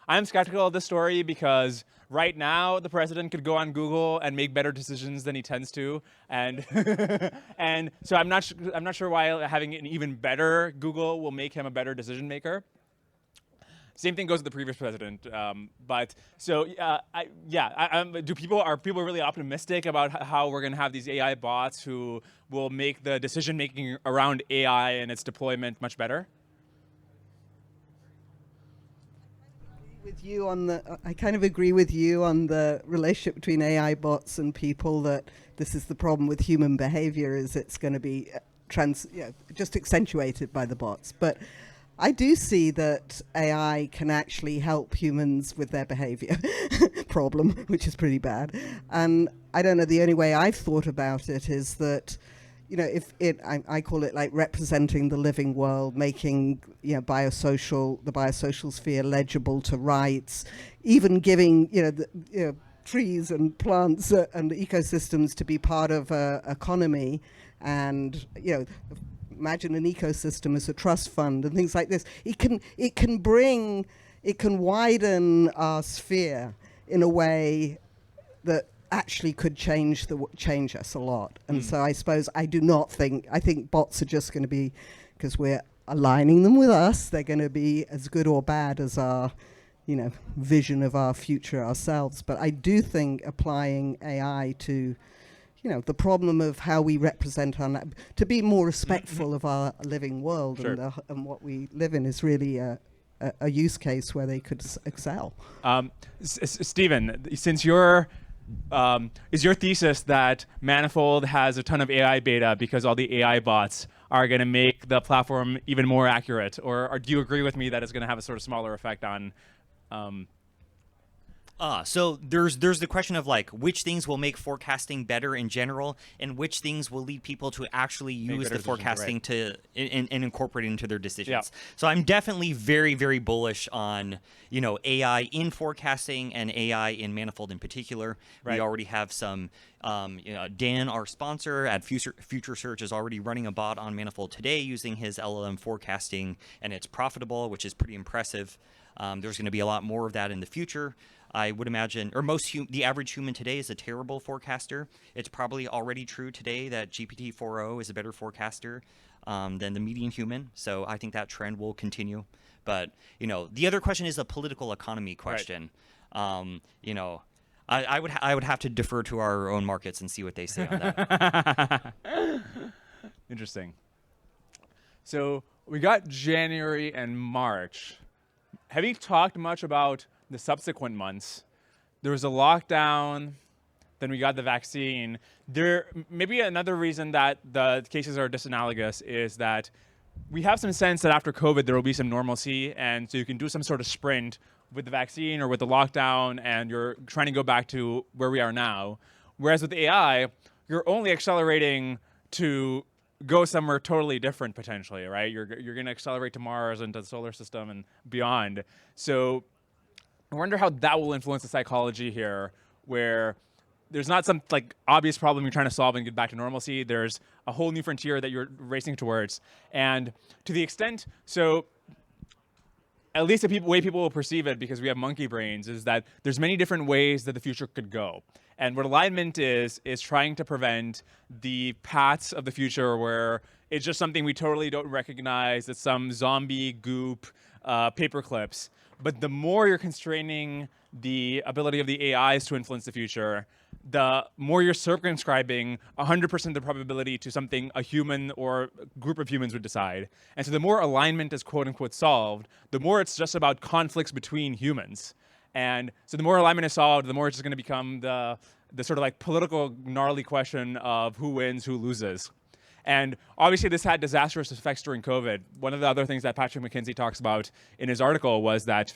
I'm skeptical of this story because right now the president could go on Google and make better decisions than he tends to, and and so I'm not sure why having an even better Google will make him a better decision maker. Same thing goes with the previous president. Are people really optimistic about how we're going to have these AI bots who will make the decision making around AI and its deployment much better? I kind of agree with you on the relationship between AI bots and people, that this is the problem with human behavior, is it's going to be just accentuated by the bots. But I do see that AI can actually help humans with their behavior problem, which is pretty bad. And I don't know, the only way I've thought about it is that, I call it like representing the living world, making the biosocial sphere legible to rights, even giving trees and plants and ecosystems to be part of an economy, and imagine an ecosystem as a trust fund and things like this. It can widen our sphere in a way that actually could change us a lot. And so I suppose I think bots are just going to be, because we're aligning them with us, they're going to be as good or bad as our vision of our future ourselves. But I do think applying AI to the problem of how we represent to be more respectful of our living world, sure, and what we live in, is really a use case where they could excel. Stephen, since is your thesis that Manifold has a ton of AI beta because all the AI bots are going to make the platform even more accurate, or do you agree with me that it's going to have a sort of smaller effect on? So there's the question of like which things will make forecasting better in general, and which things will lead people to actually use the forecasting to and incorporate it into their decisions. Yeah. So I'm definitely very, very bullish on AI in forecasting and AI in Manifold in particular. Right. We already have some. Dan, our sponsor at Future Search, is already running a bot on Manifold today using his LLM forecasting, and it's profitable, which is pretty impressive. There's going to be a lot more of that in the future. I would imagine, or the average human today is a terrible forecaster. It's probably already true today that GPT-4o is a better forecaster than the median human. So I think that trend will continue. But the other question is a political economy question. Right. I would have to defer to our own markets and see what they say on that. Interesting. So we got January and March. Have you talked much about the subsequent months? There was a lockdown, then we got the vaccine. Maybe another reason that the cases are disanalogous is that we have some sense that after COVID there will be some normalcy, and so you can do some sort of sprint with the vaccine or with the lockdown, and you're trying to go back to where we are now. Whereas with AI, you're only accelerating to go somewhere totally different potentially, right? You're going to accelerate to Mars and to the solar system and beyond. So I wonder how that will influence the psychology here, where there's not some like obvious problem you're trying to solve and get back to normalcy. There's a whole new frontier that you're racing towards. And to the extent, so at least the way people will perceive it, because we have monkey brains, is that there's many different ways that the future could go. And what alignment is trying to prevent the paths of the future where it's just something we totally don't recognize, it's some zombie goop paper clips. But the more you're constraining the ability of the AIs to influence the future, the more you're circumscribing 100% the probability to something a human or a group of humans would decide. And so the more alignment is quote unquote solved, the more it's just about conflicts between humans. And so the more alignment is solved, the more it's just going to become the sort of like political gnarly question of who wins, who loses. And obviously this had disastrous effects during COVID. One of the other things that Patrick McKenzie talks about in his article was that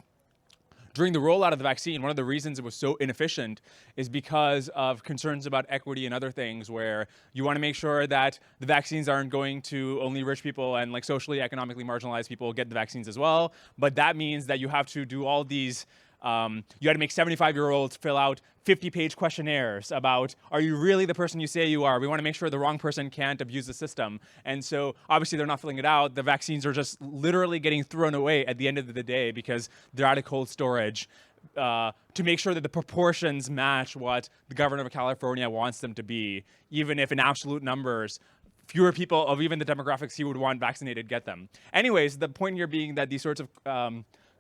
during the rollout of the vaccine, one of the reasons it was so inefficient is because of concerns about equity and other things, where you want to make sure that the vaccines aren't going to only rich people and like socially, economically marginalized people get the vaccines as well. But that means that you have to do all these You had to make 75-year-olds fill out 50-page questionnaires about, are you really the person you say you are? We want to make sure the wrong person can't abuse the system. And so obviously they're not filling it out. The vaccines are just literally getting thrown away at the end of the day because they're out of cold storage. To make sure that the proportions match what the governor of California wants them to be, even if in absolute numbers, fewer people of even the demographics he would want vaccinated get them. Anyways, the point here being that these sorts of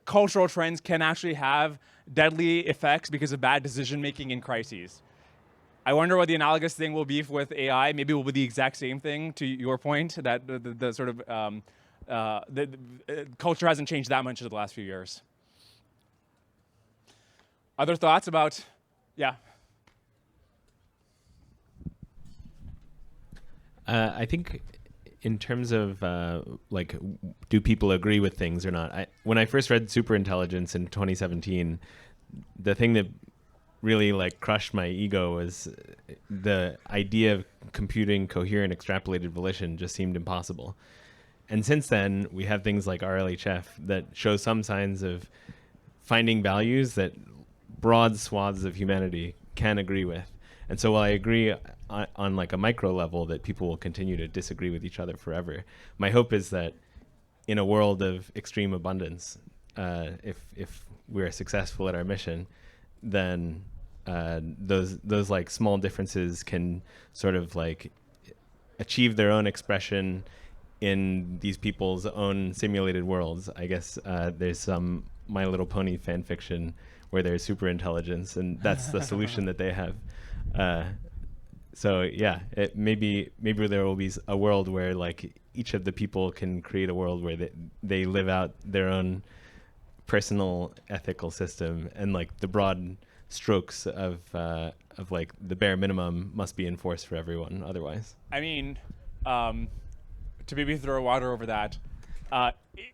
cultural trends can actually have deadly effects because of bad decision-making in crises. I wonder what the analogous thing will be with AI. Maybe it will be the exact same thing, to your point, that the sort of culture hasn't changed that much in the last few years. Other thoughts about, yeah? I think in terms of like, do people agree with things or not? When I first read Superintelligence in 2017, the thing that really like crushed my ego was the idea of computing coherent extrapolated volition just seemed impossible. And since then, we have things like RLHF that show some signs of finding values that broad swaths of humanity can agree with. And so while I agree on like a micro level that people will continue to disagree with each other forever, my hope is that in a world of extreme abundance, if we're successful at our mission, then those like small differences can sort of like achieve their own expression in these people's own simulated worlds. I guess there's some My Little Pony fan fiction where there's super intelligence, and that's the solution that they have. So yeah, maybe there will be a world where like each of the people can create a world where they live out their own personal ethical system, and like the broad strokes of like the bare minimum must be enforced for everyone otherwise. I mean, to maybe throw water over that,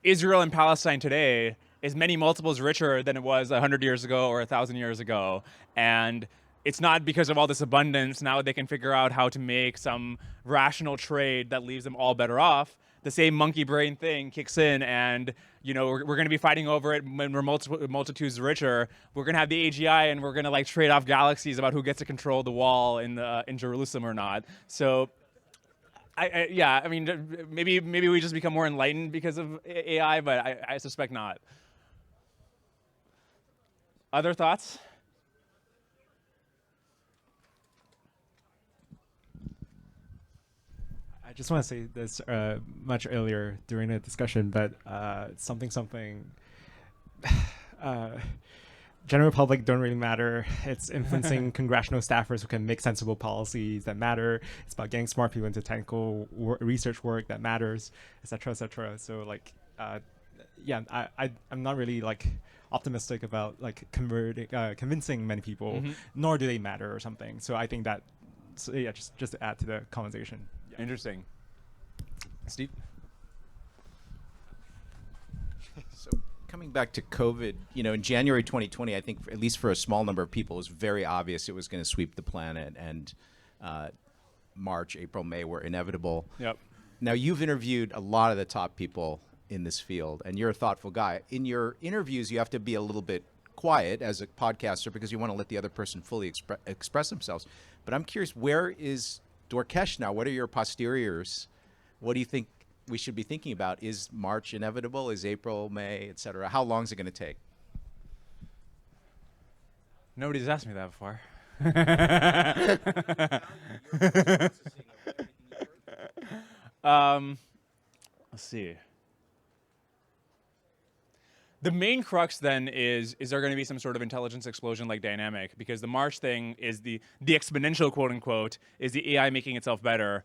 Israel and Palestine today is many multiples richer than it was 100 years ago or 1,000 years ago. And it's not because of all this abundance. Now they can figure out how to make some rational trade that leaves them all better off. The same monkey brain thing kicks in, and we're going to be fighting over it when we're multitudes richer. We're going to have the AGI, and we're going to like trade off galaxies about who gets to control the wall in Jerusalem or not. So, I mean, maybe we just become more enlightened because of AI, but I suspect not. Other thoughts? I just want to say this much earlier during the discussion, but general public don't really matter. It's influencing congressional staffers who can make sensible policies that matter. It's about getting smart people into technical research work that matters, et cetera, et cetera. So like, I'm not really like optimistic about like convincing many people, nor do they matter or something. So I think that, just to add to the conversation. Interesting. Steve? So coming back to COVID, in January 2020, I think at least for a small number of people, it was very obvious it was going to sweep the planet, and March, April, May were inevitable. Yep. Now, you've interviewed a lot of the top people in this field, and you're a thoughtful guy. In your interviews, you have to be a little bit quiet as a podcaster because you want to let the other person fully express themselves. But I'm curious, where is Dwarkesh now? What are your posteriors? What do you think we should be thinking about? Is March inevitable? Is April, May, et cetera? How long is it going to take? Nobody's asked me that before. Let's see. The main crux then is there going to be some sort of intelligence explosion like dynamic? Because the March thing is the exponential, quote unquote, is the AI making itself better.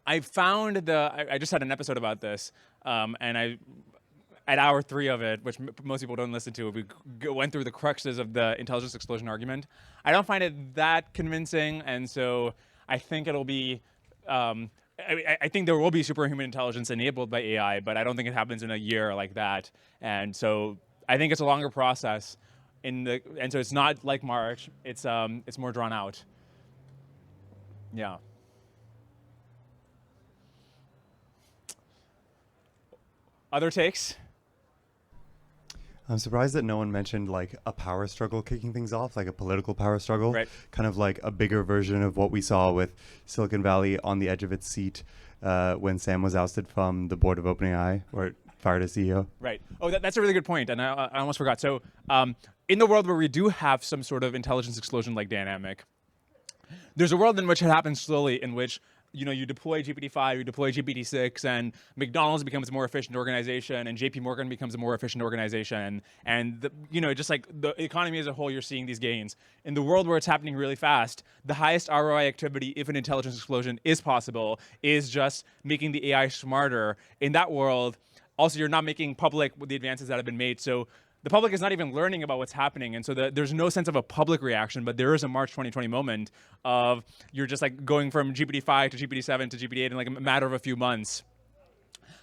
I found I just had an episode about this, and at hour 3 of it, which most people don't listen to, we went through the cruxes of the intelligence explosion argument. I don't find it that convincing, and so I think it'll be, I think there will be superhuman intelligence enabled by AI, but I don't think it happens in a year like that. And so I think it's a longer process, and so it's not like March. It's more drawn out. Yeah. Other takes? I'm surprised that no one mentioned like a power struggle kicking things off, like a political power struggle, Right. kind of like a bigger version of what we saw with Silicon Valley on the edge of its seat when Sam was ousted from the board of OpenAI or fired as CEO. Right. Oh, that's a really good point, and I almost forgot. So, in the world where we do have some sort of intelligence explosion-like dynamic, there's a world in which it happens slowly, in which you deploy GPT-5, you deploy GPT-6, and McDonald's becomes a more efficient organization, and JP Morgan becomes a more efficient organization, and just like the economy as a whole, you're seeing these gains. In the world where it's happening really fast, the highest ROI activity, if an intelligence explosion is possible, is just making the AI smarter. In that world, also, you're not making public the advances that have been made. So the public is not even learning about what's happening. And so there's no sense of a public reaction, but there is a March 2020 moment of you're just like going from GPT-5 to GPT-7 to GPT-8 in like a matter of a few months.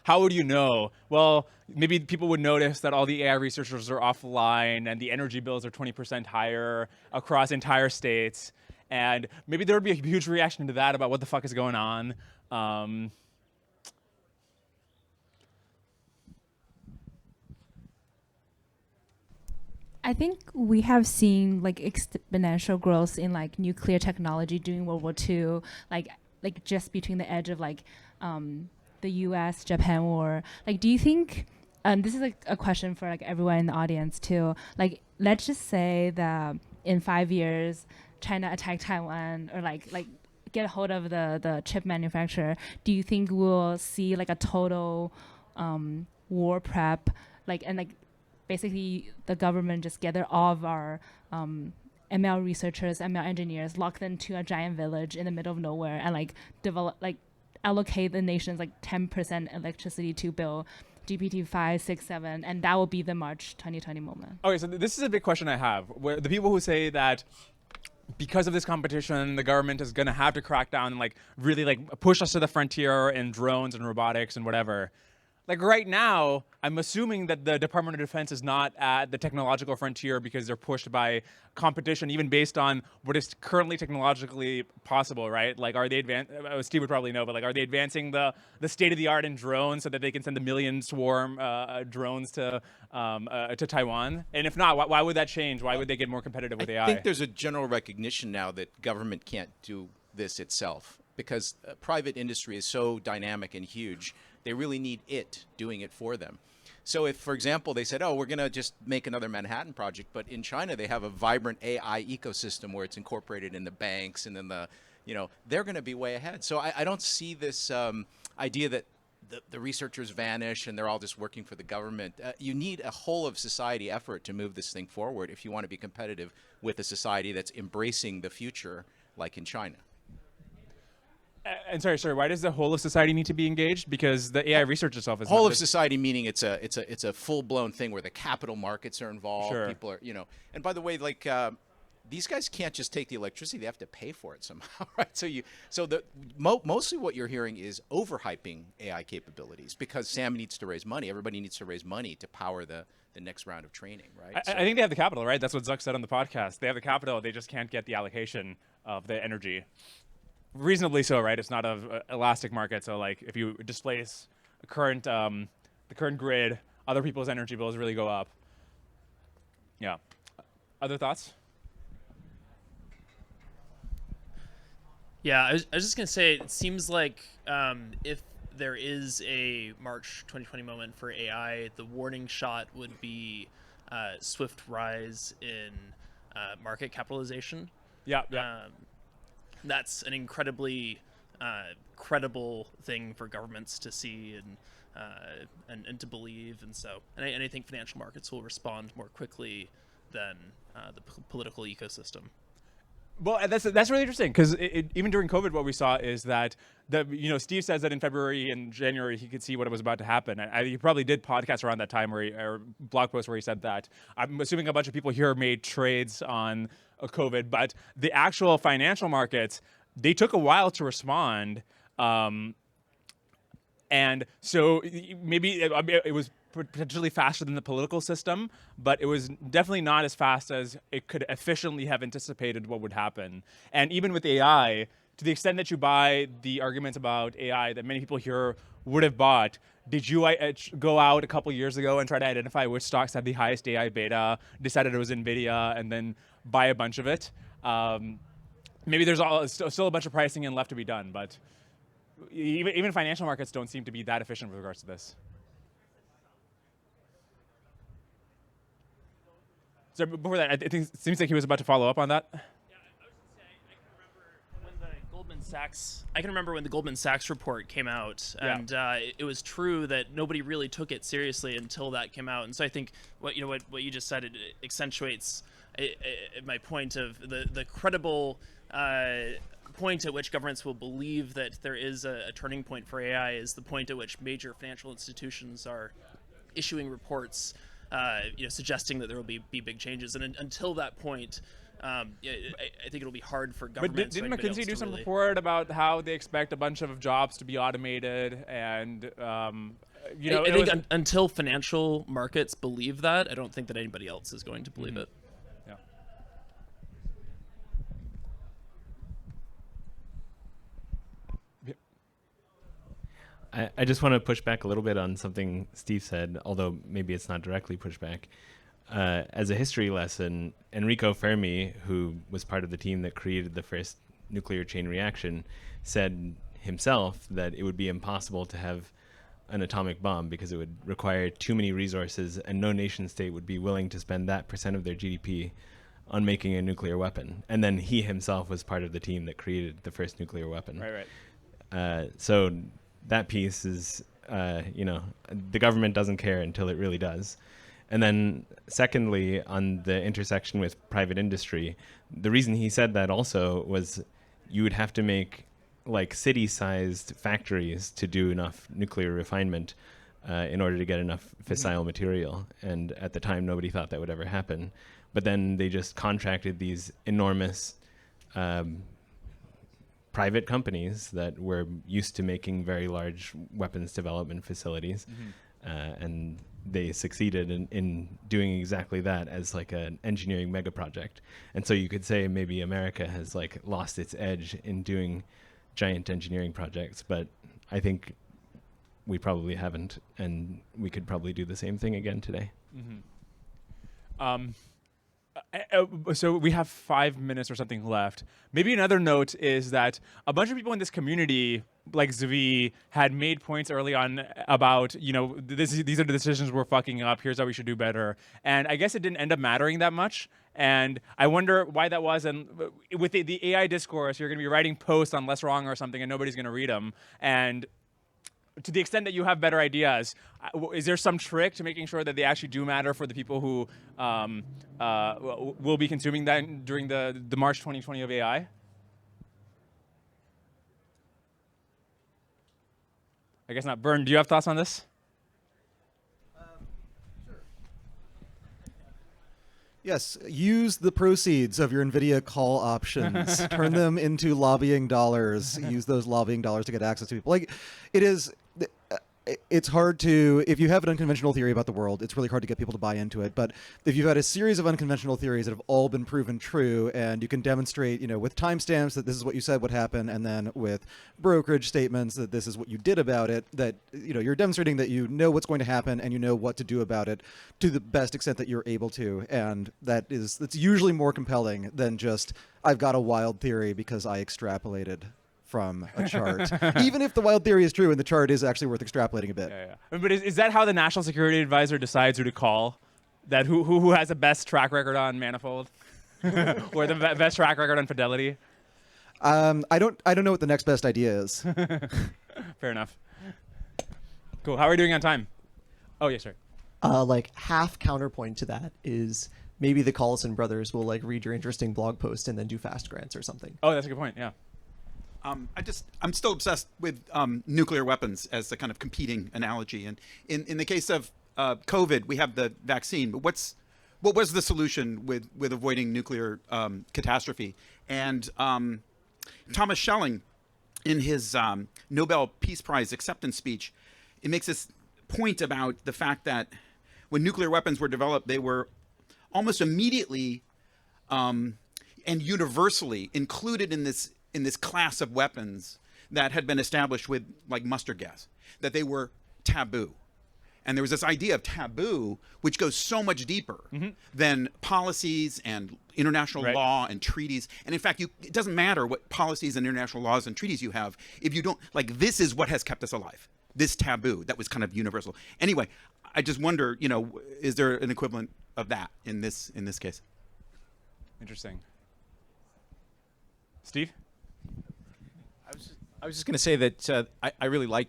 How would you know? Well, maybe people would notice that all the AI researchers are offline and the energy bills are 20% higher across entire states. And maybe there would be a huge reaction to that about what the fuck is going on. I think we have seen like exponential growth in like nuclear technology during World War II, like just between the edge of like the U.S. Japan war. Like, do you think? This is like a question for like everyone in the audience too. Like, let's just say that in 5 years, China attack Taiwan or like get a hold of the chip manufacturer. Do you think we'll see like a total war prep, basically the government just gather all of our ML researchers, ML engineers, lock them to a giant village in the middle of nowhere, and allocate the nation's 10% electricity to build GPT 5, 6, 7, and that will be the March 2020 moment. Okay, so this is a big question I have. Where the people who say that because of this competition, the government is going to have to crack down and really push us to the frontier in drones and robotics and whatever. Like right now, I'm assuming that the Department of Defense is not at the technological frontier because they're pushed by competition, even based on what is currently technologically possible, right? Like, are they Steve would probably know, but are they advancing the state of the art in drones so that they can send a million swarm drones to Taiwan? And if not, why would that change? Why would they get more competitive with AI? I think there's a general recognition now that government can't do this itself because private industry is so dynamic and huge. They really need it doing it for them. So if, for example, they said, oh, we're going to just make another Manhattan project, but in China they have a vibrant AI ecosystem where it's incorporated in the banks and then they're going to be way ahead. So I don't see this idea that the researchers vanish and they're all just working for the government. You need a whole of society effort to move this thing forward if you want to be competitive with a society that's embracing the future like in China. And sorry, why does the whole of society need to be engaged? Because the AI research itself is whole of society, meaning it's a full-blown thing where the capital markets are involved. Sure. People are, and by the way, these guys can't just take the electricity; they have to pay for it somehow, right? Mostly what you're hearing is overhyping AI capabilities because Sam needs to raise money. Everybody needs to raise money to power the next round of training, right? I think they have the capital, right? That's what Zuck said on the podcast. They have the capital; they just can't get the allocation of the energy. Reasonably so, right? It's not an elastic market, so if you displace the current grid, other people's energy bills really go up. Yeah. Other thoughts? Yeah, I was just gonna say it seems like if there is a March 2020 moment for AI, the warning shot would be swift rise in market capitalization. Yeah. That's an incredibly credible thing for governments to see and to believe, and I think financial markets will respond more quickly than the political ecosystem. Well, that's really interesting because even during COVID, what we saw is that Steve says that in February and January he could see what was about to happen. And he probably did podcasts around that time or blog posts where he said that. I'm assuming a bunch of people here made trades on COVID, but the actual financial markets, they took a while to respond. And so maybe it was potentially faster than the political system, but it was definitely not as fast as it could efficiently have anticipated what would happen. And even with AI, to the extent that you buy the arguments about AI that many people here would have bought. Did you go out a couple years ago and try to identify which stocks had the highest AI beta, decided it was NVIDIA, and then buy a bunch of it? Maybe there's still a bunch of pricing in left to be done, but even financial markets don't seem to be that efficient with regards to this. So before that, I think it seems like he was about to follow up on that. I can remember when the Goldman Sachs report came out, and it was true that nobody really took it seriously until that came out. And so I think what you just said, it accentuates my point of the credible point at which governments will believe that there is a turning point for AI is the point at which major financial institutions are issuing reports, suggesting that there will be big changes. And until that point, I think it'll be hard for governments. But didn't McKinsey do some report about how they expect a bunch of jobs to be automated and, I think until financial markets believe that, I don't think that anybody else is going to believe it. I just want to push back a little bit on something Steve said, although maybe it's not directly pushback. As a history lesson, Enrico Fermi, who was part of the team that created the first nuclear chain reaction, said himself that it would be impossible to have an atomic bomb because it would require too many resources, and no nation state would be willing to spend that % of their GDP on making a nuclear weapon. And then he himself was part of the team that created the first nuclear weapon. Right. So that piece is, the government doesn't care until it really does. And then secondly, on the intersection with private industry, the reason he said that also was you would have to make like city-sized factories to do enough nuclear refinement in order to get enough fissile material. And at the time, nobody thought that would ever happen. But then they just contracted these enormous private companies that were used to making very large weapons development facilities. And they succeeded in doing exactly that as like an engineering mega project. And so you could say maybe America has like lost its edge in doing giant engineering projects, but I think we probably haven't, and we could probably do the same thing again today. So we have 5 minutes or something left. Maybe another note is that a bunch of people in this community, like Zvi, had made points early on about, these are the decisions we're fucking up, here's how we should do better. And I guess it didn't end up mattering that much. And I wonder why that was. And with the AI discourse, you're going to be writing posts on Less Wrong or something, and nobody's going to read them. And to the extent that you have better ideas, is there some trick to making sure that they actually do matter for the people who will be consuming that during the March 2020 of AI? I guess not. Bern, do you have thoughts on this? Yes, use the proceeds of your NVIDIA call options. Turn them into lobbying dollars. Use those lobbying dollars to get access to people. Like, it's hard to, if you have an unconventional theory about the world, it's really hard to get people to buy into it. But if you've had a series of unconventional theories that have all been proven true, and you can demonstrate, with timestamps that this is what you said would happen, and then with brokerage statements that this is what you did about it, that, you're demonstrating that you know what's going to happen and you know what to do about it to the best extent that you're able to. And that's usually more compelling than just, I've got a wild theory because I extrapolated from a chart. Even if the wild theory is true and the chart is actually worth extrapolating a bit. Yeah. But is that how the National Security Advisor decides who to call? That who has the best track record on Manifold? Or the best track record on Fidelity? I don't know what the next best idea is. Fair enough. Cool. How are we doing on time? Oh, yes, sir. Half counterpoint to that is maybe the Collison brothers will read your interesting blog post and then do fast grants or something. Oh, that's a good point. Yeah. I'm still obsessed with nuclear weapons as a kind of competing analogy. And in the case of COVID, we have the vaccine. But what was the solution with avoiding nuclear catastrophe? And Thomas Schelling, in his Nobel Peace Prize acceptance speech, it makes this point about the fact that when nuclear weapons were developed, they were almost immediately and universally included in this class of weapons that had been established with mustard gas. that they were taboo. And there was this idea of taboo, which goes so much deeper than policies and international law and treaties. And in fact, it doesn't matter what policies and international laws and treaties you have if you don't, like, this is what has kept us alive. This taboo that was kind of universal. Anyway, I just wonder, you know, is there an equivalent of that in this case? Interesting. Steve? I was just going to say that I really like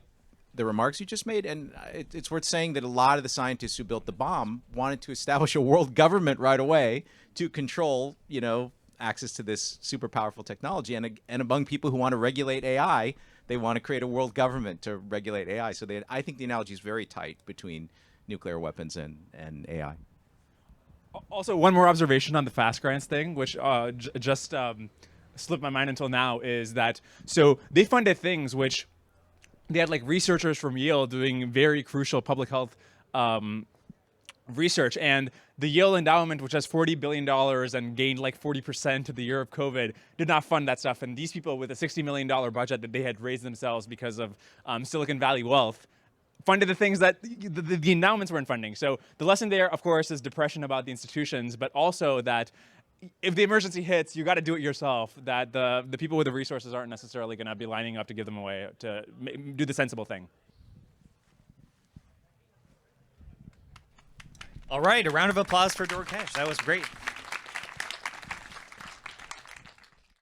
the remarks you just made, and it's worth saying that a lot of the scientists who built the bomb wanted to establish a world government right away to control, you know, access to this super powerful technology. And among people who want to regulate AI, they want to create a world government to regulate AI. So I think the analogy is very tight between nuclear weapons and AI. Also, one more observation on the fast grants thing, which just slipped my mind until now, is that so they funded things which they had like researchers from Yale doing very crucial public health research, and the Yale endowment, which has $40 billion and gained like 40% of the year of COVID, did not fund that stuff. And these people with a $60 million budget that they had raised themselves because of Silicon Valley wealth funded the things that the endowments weren't funding. So the lesson there, of course, is depression about the institutions, but also that if the emergency hits, you got to do it yourself, that the people with the resources aren't necessarily going to be lining up to give them away, to do the sensible thing. All right, a round of applause for Dwarkesh. That was great.